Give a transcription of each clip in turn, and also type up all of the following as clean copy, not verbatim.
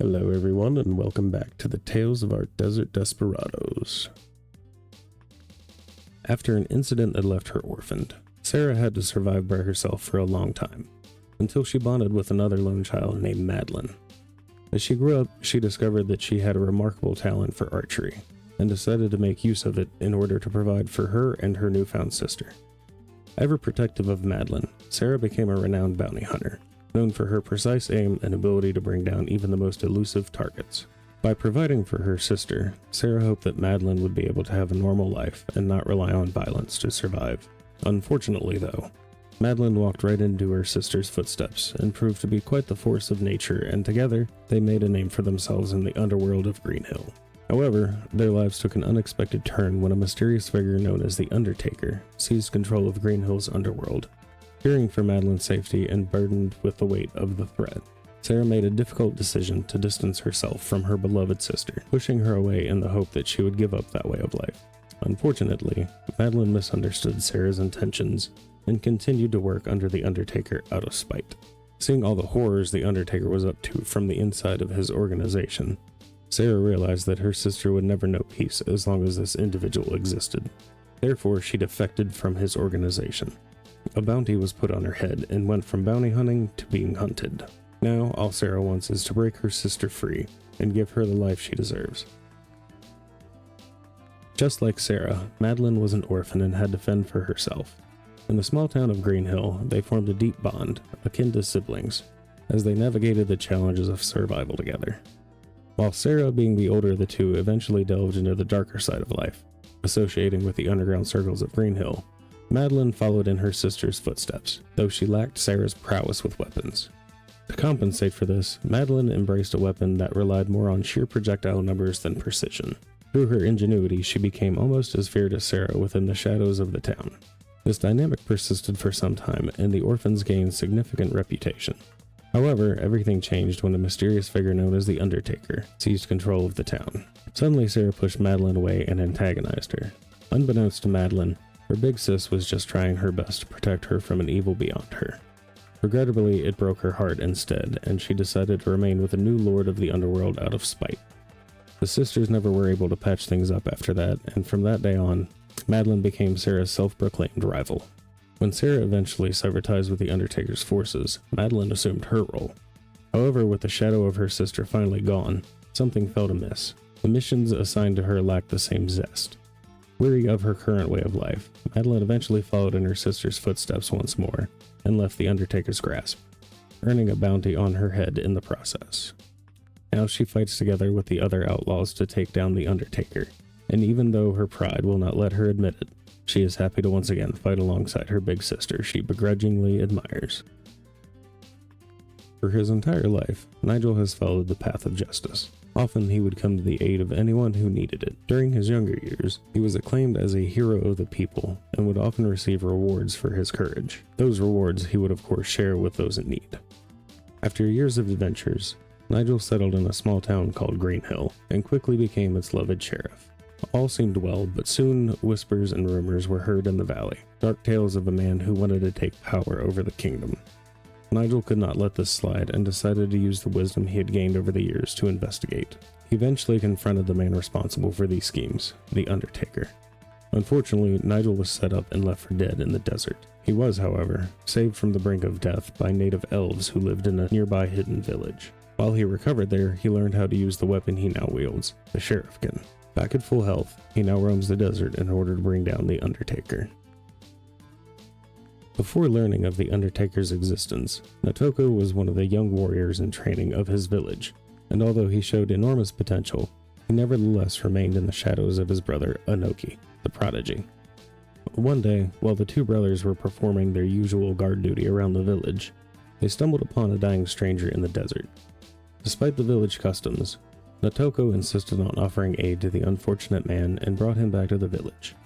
Hello everyone and welcome back to the Tales of our Desert Desperados. After an incident that left her orphaned, Sarah had to survive by herself for a long time, until she bonded with another lone child named Madeline. As she grew up, she discovered that she had a remarkable talent for archery, and decided to make use of it in order to provide for her and her newfound sister. Ever protective of Madeline, Sarah became a renowned bounty hunter, known for her precise aim and ability to bring down even the most elusive targets. By providing for her sister, Sarah hoped that Madeline would be able to have a normal life and not rely on violence to survive. Unfortunately, though, Madeline walked right into her sister's footsteps and proved to be quite the force of nature, and together, they made a name for themselves in the underworld of Green Hill. However, their lives took an unexpected turn when a mysterious figure known as the Undertaker seized control of Green Hill's underworld. Fearing for Madeline's safety and burdened with the weight of the threat, Sarah made a difficult decision to distance herself from her beloved sister, pushing her away in the hope that she would give up that way of life. Unfortunately, Madeline misunderstood Sarah's intentions and continued to work under the Undertaker out of spite. Seeing all the horrors the Undertaker was up to from the inside of his organization, Sarah realized that her sister would never know peace as long as this individual existed. Therefore, she defected from his organization. A bounty was put on her head and went from bounty hunting to being hunted. Now, all Sarah wants is to break her sister free and give her the life she deserves. Just like Sarah, Madeline was an orphan and had to fend for herself. In the small town of Green Hill, they formed a deep bond, akin to siblings, as they navigated the challenges of survival together. While Sarah, being the older of the two, eventually delved into the darker side of life, associating with the underground circles of Green Hill, Madeline followed in her sister's footsteps, though she lacked Sarah's prowess with weapons. To compensate for this, Madeline embraced a weapon that relied more on sheer projectile numbers than precision. Through her ingenuity, she became almost as feared as Sarah within the shadows of the town. This dynamic persisted for some time, and the orphans gained significant reputation. However, everything changed when a mysterious figure known as the Undertaker seized control of the town. Suddenly, Sarah pushed Madeline away and antagonized her. Unbeknownst to Madeline, her big sis was just trying her best to protect her from an evil beyond her. Regrettably, it broke her heart instead, and she decided to remain with the new lord of the underworld out of spite. The sisters never were able to patch things up after that, and from that day on, Madeline became Sarah's self-proclaimed rival. When Sarah eventually severed ties with the Undertaker's forces, Madeline assumed her role. However, with the shadow of her sister finally gone, something felt amiss. The missions assigned to her lacked the same zest. Weary of her current way of life, Madeline eventually followed in her sister's footsteps once more, and left the Undertaker's grasp, earning a bounty on her head in the process. Now she fights together with the other outlaws to take down the Undertaker, and even though her pride will not let her admit it, she is happy to once again fight alongside her big sister she begrudgingly admires. For his entire life, Nigel has followed the path of justice. Often he would come to the aid of anyone who needed it. During his younger years, he was acclaimed as a hero of the people and would often receive rewards for his courage. Those rewards he would of course share with those in need. After years of adventures, Nigel settled in a small town called Green Hill and quickly became its loved sheriff. All seemed well, but soon whispers and rumors were heard in the valley, dark tales of a man who wanted to take power over the kingdom. Nigel could not let this slide and decided to use the wisdom he had gained over the years to investigate. He eventually confronted the man responsible for these schemes, the Undertaker. Unfortunately, Nigel was set up and left for dead in the desert. He was, however, saved from the brink of death by native elves who lived in a nearby hidden village. While he recovered there, he learned how to use the weapon he now wields, the sheriffkin. Back at full health, he now roams the desert in order to bring down the Undertaker. Before learning of the Undertaker's existence, Natoko was one of the young warriors in training of his village, and although he showed enormous potential, he nevertheless remained in the shadows of his brother Anoki, the prodigy. One day, while the two brothers were performing their usual guard duty around the village, they stumbled upon a dying stranger in the desert. Despite the village customs, Natoko insisted on offering aid to the unfortunate man and brought him back to the village.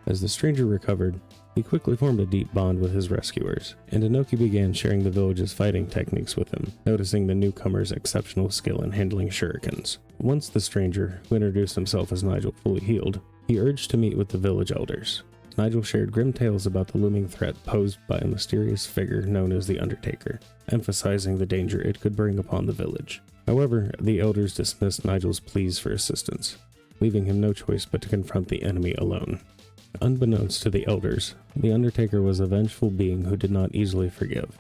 As the stranger recovered, he quickly formed a deep bond with his rescuers, and Anoki began sharing the village's fighting techniques with him, noticing the newcomer's exceptional skill in handling shurikens. Once the stranger, who introduced himself as Nigel, fully healed, he urged to meet with the village elders. Nigel shared grim tales about the looming threat posed by a mysterious figure known as the Undertaker, emphasizing the danger it could bring upon the village. However, the elders dismissed Nigel's pleas for assistance, leaving him no choice but to confront the enemy alone. Unbeknownst to the elders, the Undertaker was a vengeful being who did not easily forgive.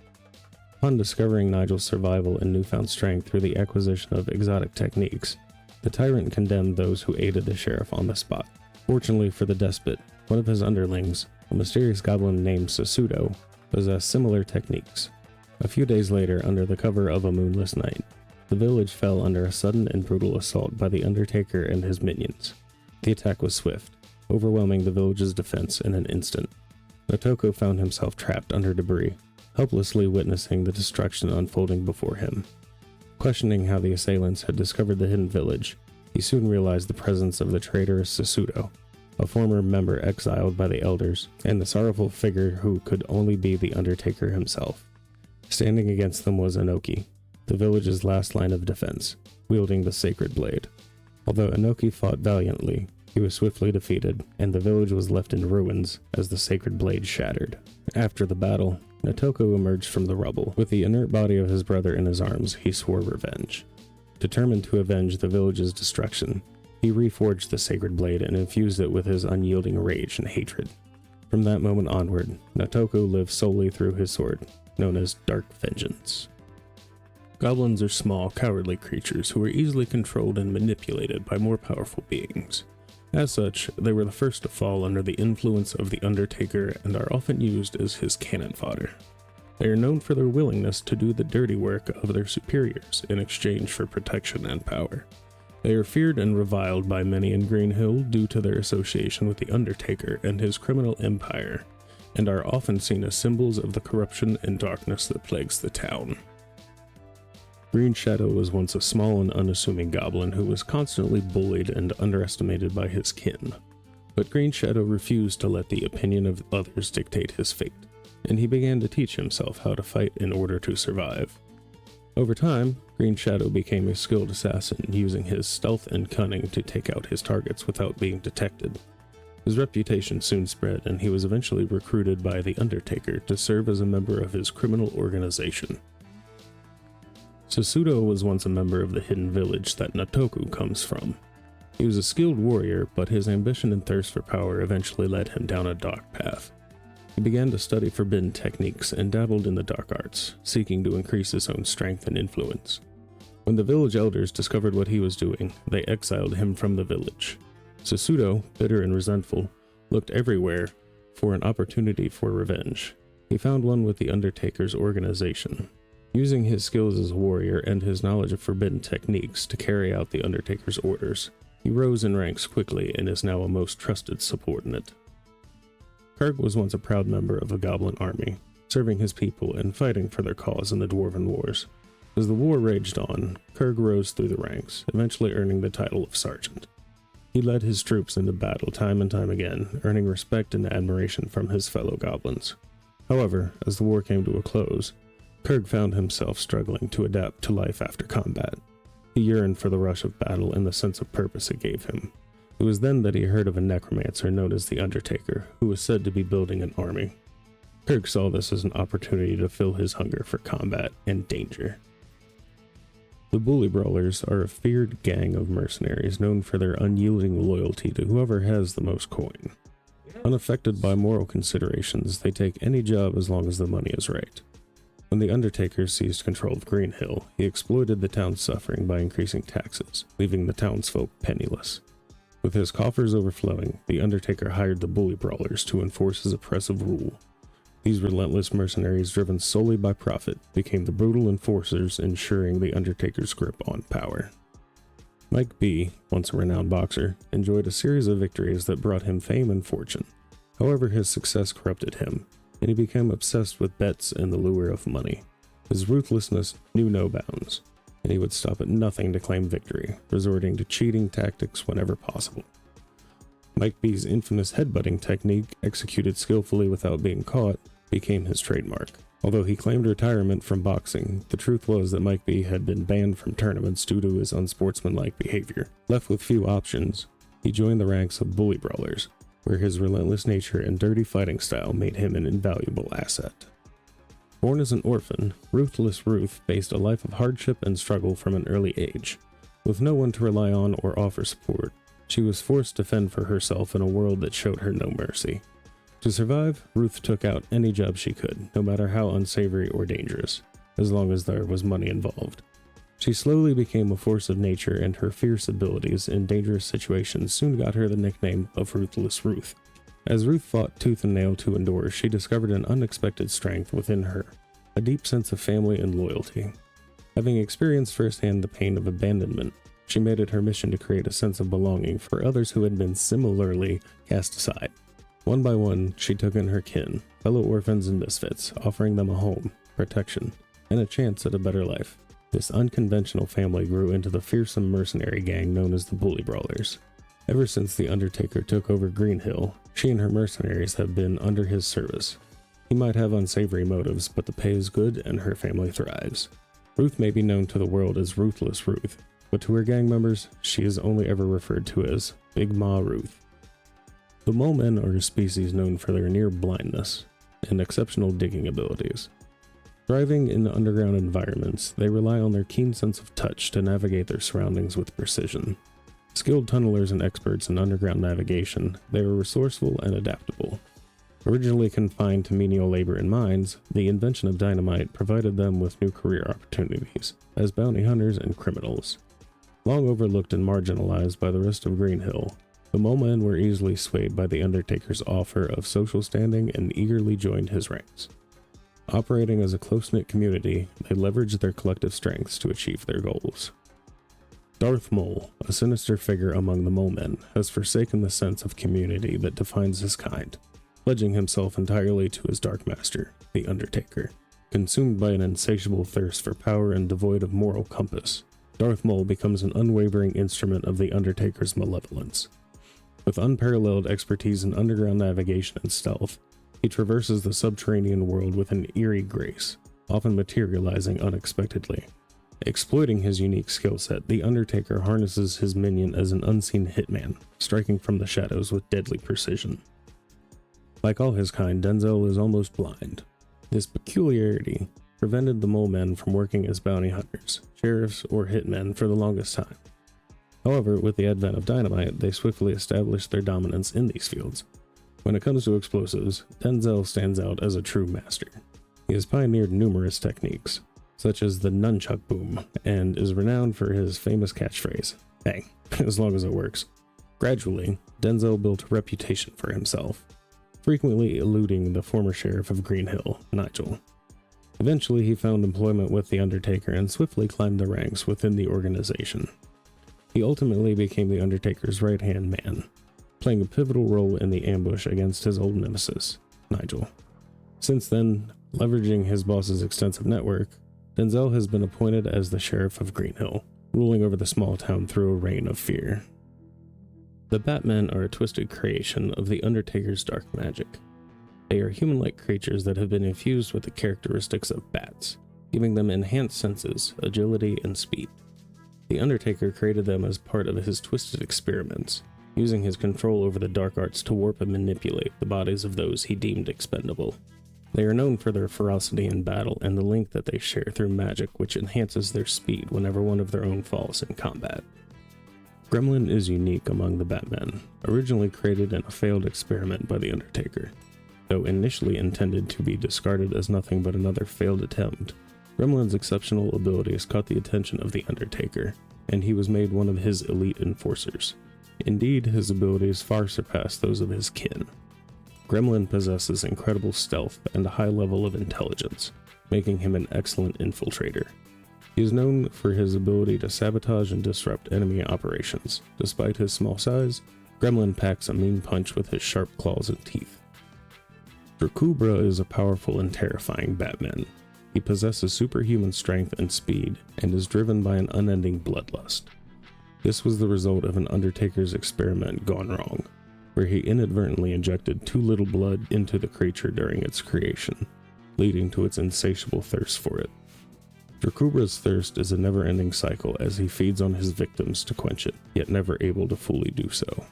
Upon discovering Nigel's survival and newfound strength through the acquisition of exotic techniques, the tyrant condemned those who aided the sheriff on the spot. Fortunately for the despot, one of his underlings, a mysterious goblin named Sasudo, possessed similar techniques. A few days later, under the cover of a moonless night, the village fell under a sudden and brutal assault by the Undertaker and his minions. The attack was swift, overwhelming the village's defense in an instant. Notoko found himself trapped under debris, helplessly witnessing the destruction unfolding before him. Questioning how the assailants had discovered the hidden village, he soon realized the presence of the traitorous Sasudo, a former member exiled by the elders, and the sorrowful figure who could only be the Undertaker himself. Standing against them was Inoki, the village's last line of defense, wielding the sacred blade. Although Inoki fought valiantly, he was swiftly defeated, and the village was left in ruins as the sacred blade shattered. After the battle, Notoko emerged from the rubble. With the inert body of his brother in his arms, he swore revenge. Determined to avenge the village's destruction, he reforged the sacred blade and infused it with his unyielding rage and hatred. From that moment onward, Notoko lived solely through his sword, known as Dark Vengeance. Goblins are small, cowardly creatures who are easily controlled and manipulated by more powerful beings. As such, they were the first to fall under the influence of the Undertaker and are often used as his cannon fodder. They are known for their willingness to do the dirty work of their superiors in exchange for protection and power. They are feared and reviled by many in Green Hill due to their association with the Undertaker and his criminal empire, and are often seen as symbols of the corruption and darkness that plagues the town. Green Shadow was once a small and unassuming goblin who was constantly bullied and underestimated by his kin. But Green Shadow refused to let the opinion of others dictate his fate, and he began to teach himself how to fight in order to survive. Over time, Green Shadow became a skilled assassin, using his stealth and cunning to take out his targets without being detected. His reputation soon spread, and he was eventually recruited by the Undertaker to serve as a member of his criminal organization. Sasudo was once a member of the hidden village that Notoko comes from. He was a skilled warrior, but his ambition and thirst for power eventually led him down a dark path. He began to study forbidden techniques and dabbled in the dark arts, seeking to increase his own strength and influence. When the village elders discovered what he was doing, they exiled him from the village. Sasudo, bitter and resentful, looked everywhere for an opportunity for revenge. He found one with the Undertaker's organization. Using his skills as a warrior and his knowledge of forbidden techniques to carry out the Undertaker's orders, he rose in ranks quickly and is now a most trusted subordinate. Kurg was once a proud member of a goblin army, serving his people and fighting for their cause in the Dwarven Wars. As the war raged on, Kurg rose through the ranks, eventually earning the title of sergeant. He led his troops into battle time and time again, earning respect and admiration from his fellow goblins. However, as the war came to a close, Kurg found himself struggling to adapt to life after combat. He yearned for the rush of battle and the sense of purpose it gave him. It was then that he heard of a necromancer known as the Undertaker, who was said to be building an army. Kurg saw this as an opportunity to fill his hunger for combat and danger. The Bully Brawlers are a feared gang of mercenaries known for their unyielding loyalty to whoever has the most coin. Unaffected by moral considerations, they take any job as long as the money is right. When the Undertaker seized control of Green Hill, he exploited the town's suffering by increasing taxes, leaving the townsfolk penniless. With his coffers overflowing, the Undertaker hired the Bully Brawlers to enforce his oppressive rule. These relentless mercenaries, driven solely by profit, became the brutal enforcers ensuring the Undertaker's grip on power. Mike B, once a renowned boxer, enjoyed a series of victories that brought him fame and fortune. However, his success corrupted him, and he became obsessed with bets and the lure of money. His ruthlessness knew no bounds, and he would stop at nothing to claim victory, resorting to cheating tactics whenever possible. Mike B's infamous headbutting technique, executed skillfully without being caught, became his trademark. Although he claimed retirement from boxing, the truth was that Mike B had been banned from tournaments due to his unsportsmanlike behavior. Left with few options, he joined the ranks of Bully Brawlers, where his relentless nature and dirty fighting style made him an invaluable asset. Born as an orphan, Ruthless Ruth faced a life of hardship and struggle from an early age. With no one to rely on or offer support, she was forced to fend for herself in a world that showed her no mercy. To survive, Ruth took out any job she could, no matter how unsavory or dangerous, as long as there was money involved. She slowly became a force of nature, and her fierce abilities in dangerous situations soon got her the nickname of Ruthless Ruth. As Ruth fought tooth and nail to endure, she discovered an unexpected strength within her, a deep sense of family and loyalty. Having experienced firsthand the pain of abandonment, she made it her mission to create a sense of belonging for others who had been similarly cast aside. One by one, she took in her kin, fellow orphans and misfits, offering them a home, protection, and a chance at a better life. This unconventional family grew into the fearsome mercenary gang known as the Bully Brawlers. Ever since the Undertaker took over Green Hill, she and her mercenaries have been under his service. He might have unsavory motives, but the pay is good and her family thrives. Ruth may be known to the world as Ruthless Ruth, but to her gang members, she is only ever referred to as Big Ma Ruth. The Mole Men are a species known for their near blindness and exceptional digging abilities. Thriving in underground environments, they rely on their keen sense of touch to navigate their surroundings with precision. Skilled tunnelers and experts in underground navigation, they are resourceful and adaptable. Originally confined to menial labor in mines, the invention of dynamite provided them with new career opportunities as bounty hunters and criminals. Long overlooked and marginalized by the rest of Green Hill, the Mole Men were easily swayed by the Undertaker's offer of social standing and eagerly joined his ranks. Operating as a close-knit community, they leveraged their collective strengths to achieve their goals. Darth Mole, a sinister figure among the Mole Men, has forsaken the sense of community that defines his kind, pledging himself entirely to his Dark Master, the Undertaker. Consumed by an insatiable thirst for power and devoid of moral compass, Darth Mole becomes an unwavering instrument of the Undertaker's malevolence. With unparalleled expertise in underground navigation and stealth, he traverses the subterranean world with an eerie grace, often materializing unexpectedly. Exploiting his unique skill set, the Undertaker harnesses his minion as an unseen hitman, striking from the shadows with deadly precision. Like all his kind, Denzel is almost blind. This peculiarity prevented the Mole Men from working as bounty hunters, sheriffs, or hitmen for the longest time. However, with the advent of dynamite, they swiftly established their dominance in these fields. When it comes to explosives, Denzel stands out as a true master. He has pioneered numerous techniques, such as the nunchuck boom, and is renowned for his famous catchphrase, "Hey, as long as it works." Gradually, Denzel built a reputation for himself, frequently eluding the former sheriff of Green Hill, Nigel. Eventually, he found employment with the Undertaker and swiftly climbed the ranks within the organization. He ultimately became the Undertaker's right-hand man, playing a pivotal role in the ambush against his old nemesis, Nigel. Since then, leveraging his boss's extensive network, Denzel has been appointed as the sheriff of Green Hill, ruling over the small town through a reign of fear. The Batmen are a twisted creation of the Undertaker's dark magic. They are human-like creatures that have been infused with the characteristics of bats, giving them enhanced senses, agility, and speed. The Undertaker created them as part of his twisted experiments, using his control over the dark arts to warp and manipulate the bodies of those he deemed expendable. They are known for their ferocity in battle and the link that they share through magic, which enhances their speed whenever one of their own falls in combat. Gremlin is unique among the Batmen, originally created in a failed experiment by the Undertaker. Though initially intended to be discarded as nothing but another failed attempt, Gremlin's exceptional abilities caught the attention of the Undertaker, and he was made one of his elite enforcers. Indeed, his abilities far surpass those of his kin. Gremlin possesses incredible stealth and a high level of intelligence, making him an excellent infiltrator. He is known for his ability to sabotage and disrupt enemy operations. Despite his small size, Gremlin packs a mean punch with his sharp claws and teeth. Chuycabra is a powerful and terrifying Batman. He possesses superhuman strength and speed, and is driven by an unending bloodlust. This was the result of an Undertaker's experiment gone wrong, where he inadvertently injected too little blood into the creature during its creation, leading to its insatiable thirst for it. Chuycabra's thirst is a never-ending cycle as he feeds on his victims to quench it, yet never able to fully do so.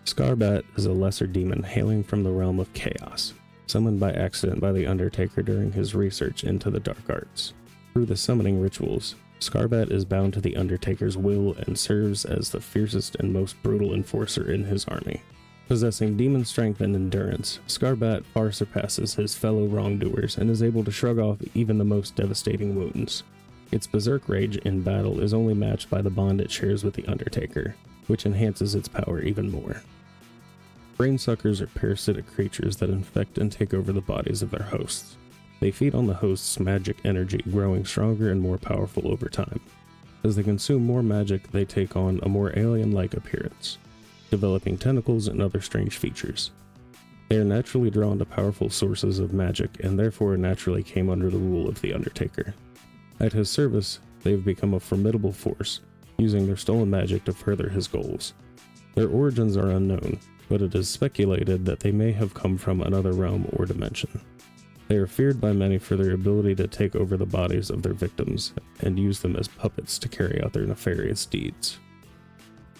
Scarbat is a lesser demon hailing from the realm of chaos. summoned by accident by the Undertaker during his research into the dark arts. Through the summoning rituals, Scarbat is bound to the Undertaker's will and serves as the fiercest and most brutal enforcer in his army. Possessing demon strength and endurance, Scarbat far surpasses his fellow wrongdoers and is able to shrug off even the most devastating wounds. Its berserk rage in battle is only matched by the bond it shares with the Undertaker, which enhances its power even more. Brainsuckers are parasitic creatures that infect and take over the bodies of their hosts. They feed on the host's magic energy, growing stronger and more powerful over time. As they consume more magic, they take on a more alien-like appearance, developing tentacles and other strange features. They are naturally drawn to powerful sources of magic and therefore naturally came under the rule of the Undertaker. At his service, they have become a formidable force, using their stolen magic to further his goals. Their origins are unknown, but it is speculated that they may have come from another realm or dimension. They are feared by many for their ability to take over the bodies of their victims and use them as puppets to carry out their nefarious deeds.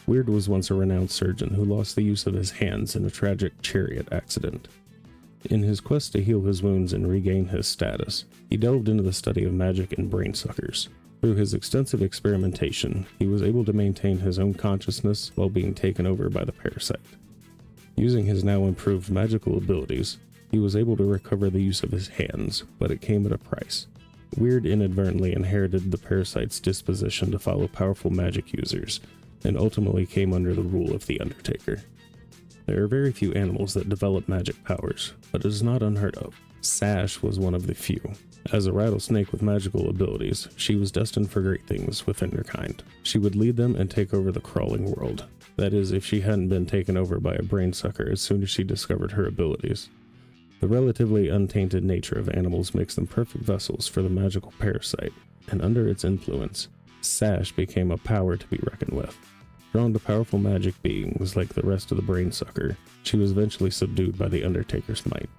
Weird was once a renowned surgeon who lost the use of his hands in a tragic chariot accident. In his quest to heal his wounds and regain his status, he delved into the study of magic and brainsuckers. Through his extensive experimentation, he was able to maintain his own consciousness while being taken over by the parasite. Using his now improved magical abilities, he was able to recover the use of his hands, but it came at a price. Weird inadvertently inherited the parasite's disposition to follow powerful magic users, and ultimately came under the rule of the Undertaker. There are very few animals that develop magic powers, but it is not unheard of. Sash was one of the few. As a rattlesnake with magical abilities, she was destined for great things within her kind. She would lead them and take over the crawling world. That is, if she hadn't been taken over by a brainsucker as soon as she discovered her abilities. The relatively untainted nature of animals makes them perfect vessels for the magical parasite, and under its influence, Sash became a power to be reckoned with. Drawn to powerful magic beings like the rest of the brainsucker, she was eventually subdued by the Undertaker's might.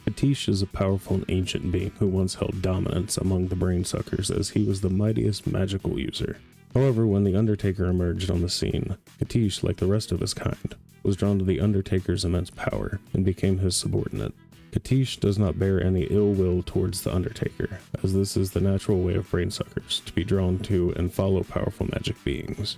Katish is a powerful and ancient being who once held dominance among the brainsuckers as he was the mightiest magical user. However, when the Undertaker emerged on the scene, Katish, like the rest of his kind, was drawn to the Undertaker's immense power and became his subordinate. Katish does not bear any ill will towards the Undertaker, as this is the natural way of brainsuckers, to be drawn to and follow powerful magic beings.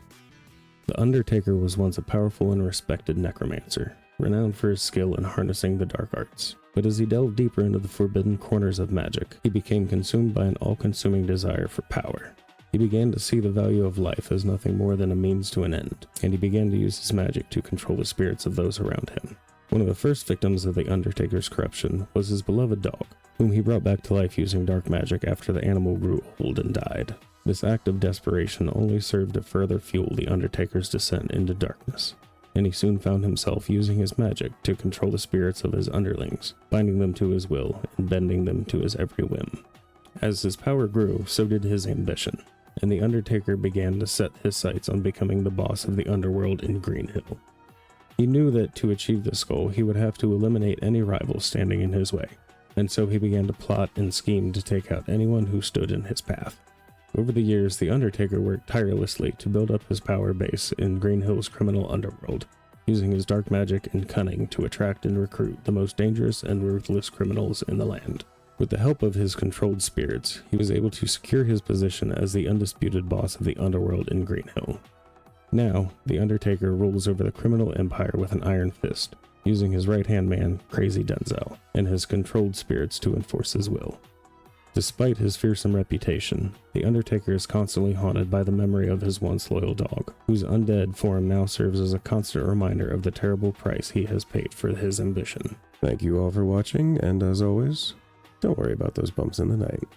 The Undertaker was once a powerful and respected necromancer, renowned for his skill in harnessing the dark arts. But as he delved deeper into the forbidden corners of magic, he became consumed by an all-consuming desire for power. He began to see the value of life as nothing more than a means to an end, and he began to use his magic to control the spirits of those around him. One of the first victims of the Undertaker's corruption was his beloved dog, whom he brought back to life using dark magic after the animal grew old and died. This act of desperation only served to further fuel the Undertaker's descent into darkness, and he soon found himself using his magic to control the spirits of his underlings, binding them to his will and bending them to his every whim. As his power grew, so did his ambition, and the Undertaker began to set his sights on becoming the boss of the underworld in Green Hill. He knew that to achieve this goal, he would have to eliminate any rivals standing in his way, and so he began to plot and scheme to take out anyone who stood in his path. Over the years, the Undertaker worked tirelessly to build up his power base in Green Hill's criminal underworld, using his dark magic and cunning to attract and recruit the most dangerous and ruthless criminals in the land. With the help of his controlled spirits, he was able to secure his position as the undisputed boss of the underworld in Green Hill. Now, the Undertaker rules over the criminal empire with an iron fist, using his right-hand man, Crazy Denzel, and his controlled spirits to enforce his will. Despite his fearsome reputation, the Undertaker is constantly haunted by the memory of his once loyal dog, whose undead form now serves as a constant reminder of the terrible price he has paid for his ambition. Thank you all for watching, and as always, don't worry about those bumps in the night.